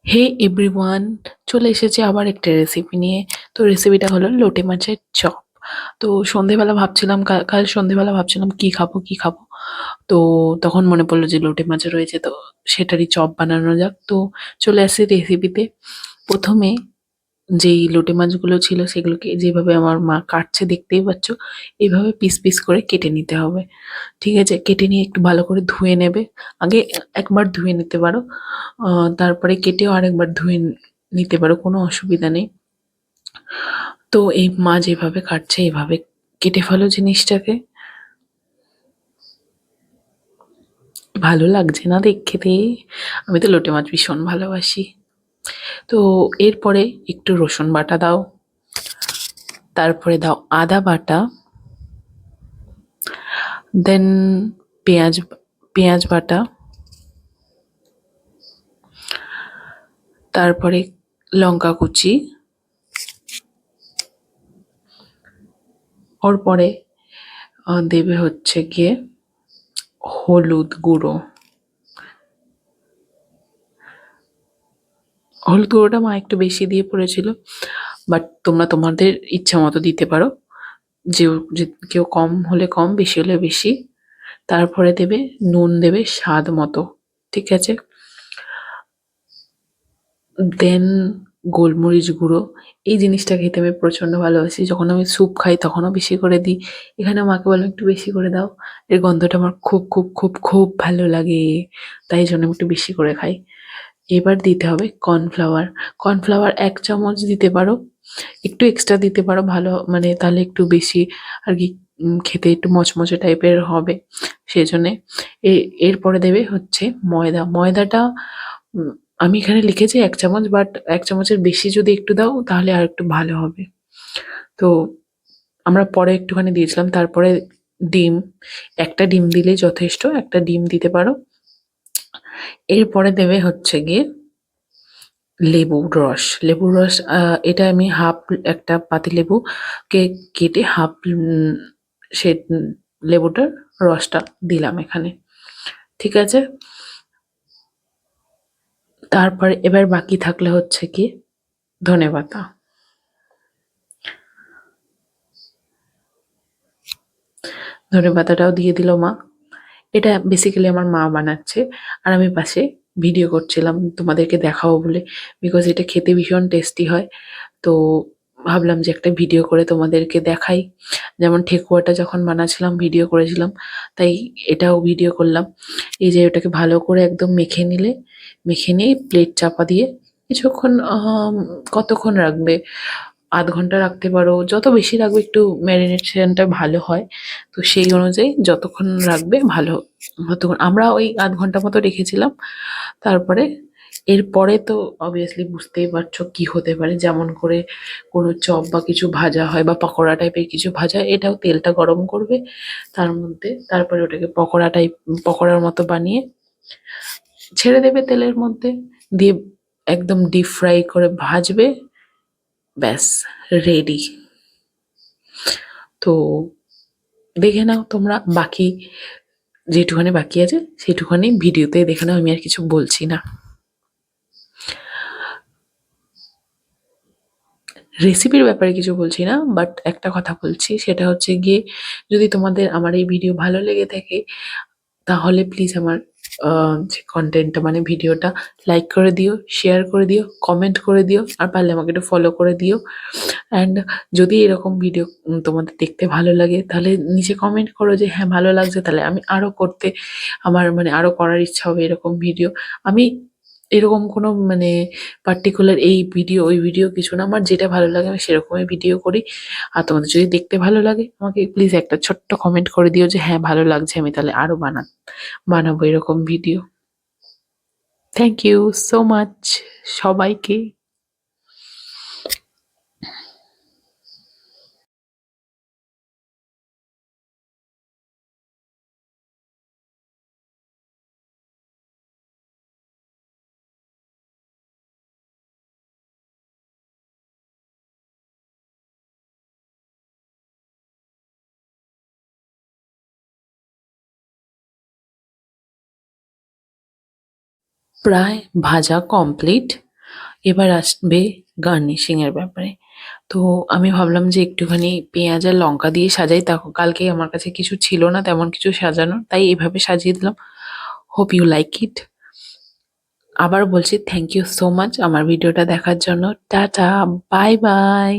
হে everyone, চলে এসেছি আবার একটা রেসিপি নিয়ে। তো রেসিপিটা হলো লোটে মাছের চপ। তো সন্ধেবেলা ভাবছিলাম, কাল সন্ধেবেলা ভাবছিলাম কি খাবো কি খাবো। তো তখন মনে পড়লো যে লোটে মাছ রয়েছে, তো সেটারই চপ বানানো যাক। তো চলে আসি রেসিপিতে। প্রথমে যেই লোটে মাছগুলো ছিল সেগুলোকে যেভাবে আমার মা কাটছে দেখতেই পাচ্ছ, এইভাবে পিস পিস করে কেটে নিতে হবে। ঠিক আছে, কেটে নিয়ে একটু ভালো করে ধুয়ে নেবে। আগে একবার ধুয়ে নিতে পারো, তারপরে কেটেও আরেকবার ধুয়ে নিতে পারো, কোনো অসুবিধা নেই। তো এই মা যেভাবে কাটছে এইভাবে কেটে ফেলো জিনিসটাকে। ভালো লাগছে না দেখতে? আমি তো লোটে মাছ ভীষণ ভালোবাসি। তো এরপরে একটু রসুন বাটা দাও, তারপরে দাও আদা বাটা, দেন পেঁয়াজ পেঁয়াজ বাটা, তারপরে লঙ্কা কুচি, ওর পরে দেবে হচ্ছে গিয়ে হলুদ গুঁড়ো। হলুদ গুঁড়োটা মা একটু বেশি দিয়ে পড়েছিল, বাট তোমরা তোমাদের ইচ্ছা মতো দিতে পারো। যে যে কেউ কম হলে কম, বেশি হলে বেশি। তারপরে দেবে নুন, দেবে স্বাদ মতো। ঠিক আছে, দেন গোলমরিচ গুঁড়ো। এই জিনিসটা খেতে আমি প্রচণ্ড ভালোবাসি, যখন আমি স্যুপ খাই তখনও বেশি করে দিই। এখানে মাকে বললাম একটু বেশি করে দাও, এর গন্ধটা আমার খুব খুব খুব খুব ভালো লাগে, তাই জন্য আমি একটু বেশি করে খাই। এবার দিতে হবে কর্নফ্লাওয়ার। কর্নফ্লাওয়ার ১ চামচ দিতে পারো, একটু এক্সট্রা দিতে পারো, ভালো মানে তাহলে একটু বেশি আর কি, খেতে একটু মচমচে টাইপের হবে সেজন্যে। এরপরে দেবে হচ্ছে ময়দা। ময়দাটা উম, আমি এখানে লিখেছি ১ চামচ, বাট ১ চামচের বেশি যদি একটু দাও তাহলে আর একটু ভালো হবে। তো আমরা পরে একটুখানি দিয়েছিলাম। তারপরে ডিম, একটা ডিম দিলেই যথেষ্ট, একটা ডিম দিতে পারো। এরপরে দেবে হচ্ছে গিয়ে লেবুর রস। লেবুর রস, এটা আমি হাফ, একটা পাতিলেবুকে কেটে হাফ, সে লেবুটার রসটা দিলাম এখানে। ঠিক আছে, তারপরে এবার বাকি থাকলে হচ্ছে কি ধনেপাতা। ধনেপাতাটাও দিয়ে দিল মা। এটা বেসিক্যালি আমার মা বানাচ্ছে, আর আমি পাশে ভিডিও করছিলাম তোমাদেরকে দেখাবো বলে, বিকজ এটা খেতে ভীষণ টেস্টি হয়। তো ভাবলাম যে একটা ভিডিও করে তোমাদেরকে দেখাই। যেমন ঠেকুয়াটা যখন বানাচ্ছিলাম ভিডিও করেছিলাম, তাই এটাও ভিডিও করলাম। এই যে ওটাকে ভালো করে একদম মেখে নিলে, মেখে নিয়ে প্লেট চাপা দিয়ে কিছুক্ষণ, কতক্ষণ রাখবে, ০.৫ ঘন্টা রাখতে পারো, যত বেশি রাখবে একটু ম্যারিনেশনটা ভালো হয়। তো সেই অনুযায়ী যতক্ষণ রাখবে ভালো, ততক্ষণ। আমরা ওই ০.৫ ঘন্টা মতো রেখেছিলাম। তারপরে এরপরে তো অবভিয়াসলি বুঝতেই পারছো কি হতে পারে, যেমন করে কোনো চপ বা কিছু ভাজা হয় বা পকোড়া টাইপের কিছু ভাজা হয়, এটাও তেলটা গরম করবে তার মধ্যে, তারপরে ওটাকে পকোড়া টাইপ, পকোড়ার মতো বানিয়ে ছেড়ে দেবে তেলের মধ্যে দিয়ে, একদম ডিপ ফ্রাই করে ভাজবে, ব্যাস রেডি। তো দেখে নাও তোমরা, বাকি যেটুখানি বাকি আছে সেটুখানি ভিডিওতে দেখে নাও, আমি আর কিছু বলছি না। রেসিপির ব্যাপারে কিছু বলছি না, বাট একটা কথা বলছি, সেটা হচ্ছে গিয়ে যদি তোমাদের আমার এই ভিডিও ভালো লেগে থাকে তাহলে প্লিজ আমার যে কন্টেন্টটা মানে ভিডিওটা লাইক করে দিও, শেয়ার করে দিও, কমেন্ট করে দিও, আর পারলে আমাকে একটু ফলো করে দিও। অ্যান্ড যদি এরকম ভিডিও তোমাদের দেখতে ভালো লাগে তাহলে নিচে কমেন্ট করো যে হ্যাঁ ভালো লাগছে, তাহলে আমি আরও করতে, আমার মানে আরও করার ইচ্ছা হবে এরকম ভিডিও। আমি এরকম কোনো মানে পার্টিকুলার এই ভিডিও ওই ভিডিও কিছু না, আমার যেটা ভালো লাগে আমি সেরকমই ভিডিও করি। আর তোমাদের যদি দেখতে ভালো লাগে আমাকে প্লিজ একটা ছোট্ট কমেন্ট করে দিও যে হ্যাঁ ভালো লাগছে, আমি তাহলে আরও বানাবো এরকম video. Thank you so much সবাইকে। প্রায় ভাজা কমপ্লিট। এবার আসবে গার্নিশিং এর ব্যাপারে। তো আমি ভাবলাম যে একটুখানি পেঁয়াজ আর লঙ্কা দিয়ে সাজাই, তখন কালকে আমার কাছে কিছু ছিল না তেমন কিছু সাজানোর, তাই এইভাবে সাজিয়ে দিলাম। Hope you like it. আবার বলছি থ্যাংক ইউ সো মাচ আমার ভিডিওটা দেখার জন্য। Tata, bye bye.